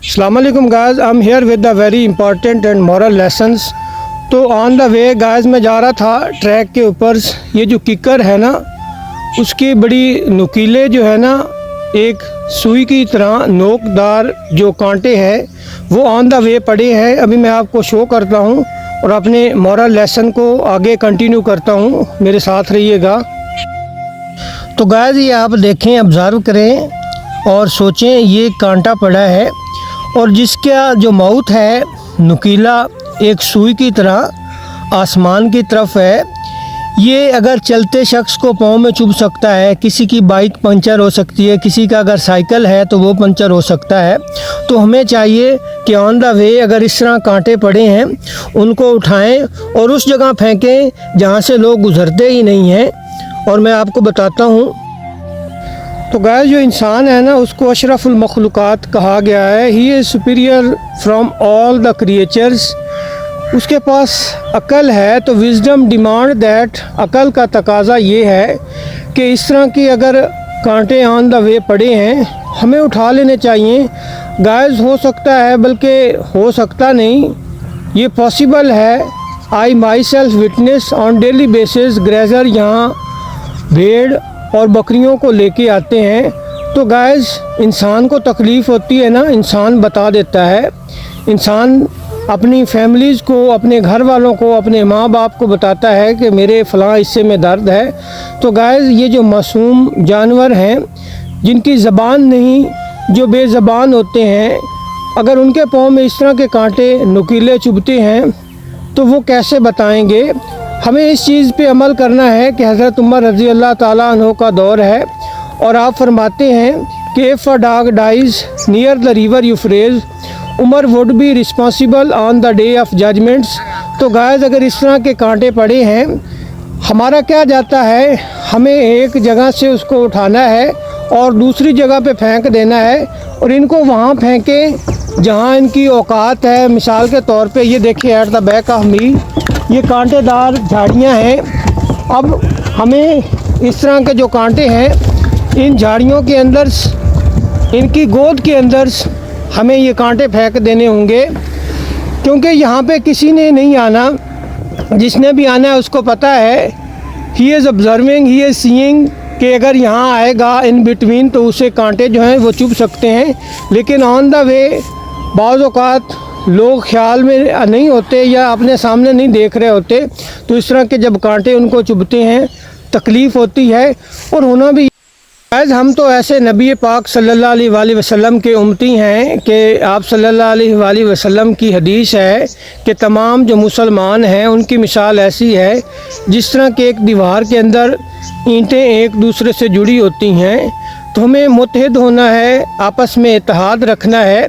अस्सलामुअलैकुम guys, I am here with the very important and moral lessons. तो on the way guys मैं जा रहा था ट्रैक के ऊपर। ये जो किकर है ना, उसके बड़ी नुकीले जो है ना, एक सुई की तरह नोकदार जो कांटे हैं वो ऑन द वे पड़े हैं। अभी मैं आपको शो करता हूँ और अपने मॉरल लेसन को आगे कंटिन्यू करता हूँ, मेरे साथ रहिएगा। तो गाइस ये आप देखें, ऑब्ज़र्व करें और सोचें, ये कांटा पड़ा है और जिसका जो माउथ है नुकीला एक सुई की तरह आसमान की तरफ है। ये अगर चलते शख्स को पाँव में चुभ सकता है, किसी की बाइक पंचर हो सकती है, किसी का अगर साइकिल है तो वो पंचर हो सकता है। तो हमें चाहिए कि ऑन द वे अगर इस तरह कांटे पड़े हैं उनको उठाएं और उस जगह फेंकें जहाँ से लोग गुजरते ही नहीं हैं। और मैं आपको बताता हूँ, तो गाइस जो इंसान है ना, उसको अशरफुल मखलूक़ात कहा गया है। He is superior from all the creatures. उसके पास अकल है, तो विजडम डिमांड दैट, अकल का तकाजा ये है कि इस तरह की अगर कांटे ऑन द वे पड़े हैं हमें उठा लेने चाहिए। गाइस हो सकता है, बल्कि हो सकता नहीं, ये पॉसिबल है। I myself witness on daily basis grazer यहाँ भेड़ और बकरियों को लेके आते हैं। तो गाइस इंसान को तकलीफ़ होती है ना, इंसान बता देता है। इंसान अपनी फैमिलीज़ को, अपने घर वालों को, अपने माँ बाप को बताता है कि मेरे फ़लाँ हिस्से में दर्द है। तो गाइस ये जो मासूम जानवर हैं जिनकी ज़बान नहीं, जो बेज़बान होते हैं, अगर उनके पाँव में इस तरह के कांटे नुकीले चुभते हैं तो वो कैसे बताएंगे। हमें इस चीज़ पे अमल करना है कि हज़रत उमर रज़ी अल्लाह ताला अन्हु का दौर है और आप फरमाते हैं कि if a dog dies near the river Euphrates Umar would be responsible on the day of judgments. तो गाइस अगर इस तरह के कांटे पड़े हैं, हमारा क्या जाता है, हमें एक जगह से उसको उठाना है और दूसरी जगह पे फेंक देना है और इनको वहाँ फेंकें जहाँ इनकी औकात है। मिसाल के तौर पे ये देखिए, at the back of me ये कांटेदार झाड़ियाँ हैं। अब हमें इस तरह के जो कांटे हैं, इन झाड़ियों के अंदर, इनकी गोद के अंदर हमें ये कांटे फेंक देने होंगे, क्योंकि यहाँ पे किसी ने नहीं आना। जिसने भी आना है उसको पता है, he is observing, he is seeing, कि अगर यहाँ आएगा इन बिटवीन तो उसे कांटे जो हैं वो चुभ सकते हैं। लेकिन ऑन द वे बाज़ औक़ात लोग ख्याल में नहीं होते या अपने सामने नहीं देख रहे होते, तो इस तरह के जब कांटे उनको चुभते हैं तकलीफ़ होती है और होना भी। आज हम तो ऐसे नबी पाक सल्लल्लाहु अलैहि वसल्लम के उम्मती हैं कि आप सल्लल्लाहु अलैहि वसल्लम की हदीस है कि तमाम जो मुसलमान हैं उनकी मिसाल ऐसी है जिस तरह के एक दीवार के अंदर ईंटें एक दूसरे से जुड़ी होती हैं। तो हमें मुत्तहिद होना है, आपस में इत्तेहाद रखना है।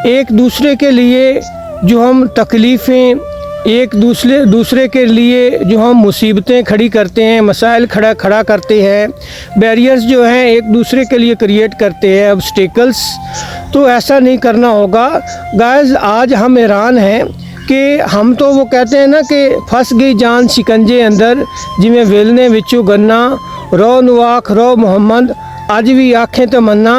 एक दूसरे के लिए जो हम तकलीफ़ें, एक दूसरे के लिए जो हम मुसीबतें खड़ी करते हैं, मसाइल खड़ा करते हैं, बैरियर्स जो हैं एक दूसरे के लिए क्रिएट करते हैं, ऑब्स्टेकल्स, तो ऐसा नहीं करना होगा। गाइस आज हम हैरान हैं कि हम तो वो कहते हैं ना कि फंस गई जान शिकंजे अंदर, जिमें वेलने विचू गन्ना, रो नुआख रो मोहम्मद, आज भी आँखें तमन्ना,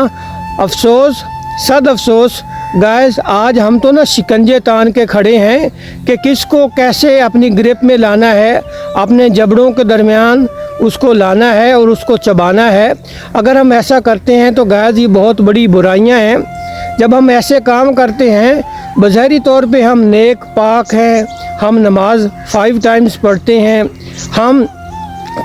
अफसोस सद अफसोस। गाइस आज हम तो ना शिकंजे तान के खड़े हैं कि किसको कैसे अपनी ग्रिप में लाना है, अपने जबड़ों के दरमियान उसको लाना है और उसको चबाना है। अगर हम ऐसा करते हैं तो गाइस ये बहुत बड़ी बुराइयां हैं। जब हम ऐसे काम करते हैं, बज़ाहिरी तौर पे हम नेक पाक हैं, हम नमाज 5 टाइम्स पढ़ते हैं, हम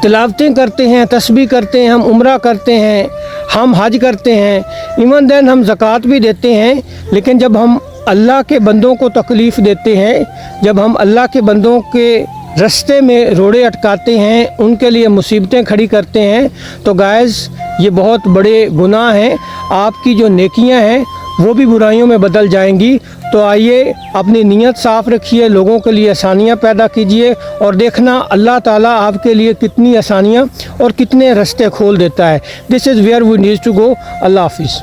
तिलावतें करते हैं, तस्बीह करते हैं, हम उम्रा करते हैं, हम हज करते हैं, इवन देन हम ज़कात भी देते हैं। लेकिन जब हम अल्लाह के बंदों को तकलीफ़ देते हैं, जब हम अल्लाह के बंदों के रास्ते में रोड़े अटकाते हैं, उनके लिए मुसीबतें खड़ी करते हैं, तो गाइस ये बहुत बड़े गुनाह हैं। आपकी जो नेकियां हैं वो भी बुराइयों में बदल जाएंगी। तो आइए अपनी नीयत साफ़ रखिए, लोगों के लिए आसानियाँ पैदा कीजिए और देखना अल्लाह ताला आपके लिए कितनी आसानियाँ और कितने रास्ते खोल देता है। This is where we need to go. अल्लाह हाफिज़।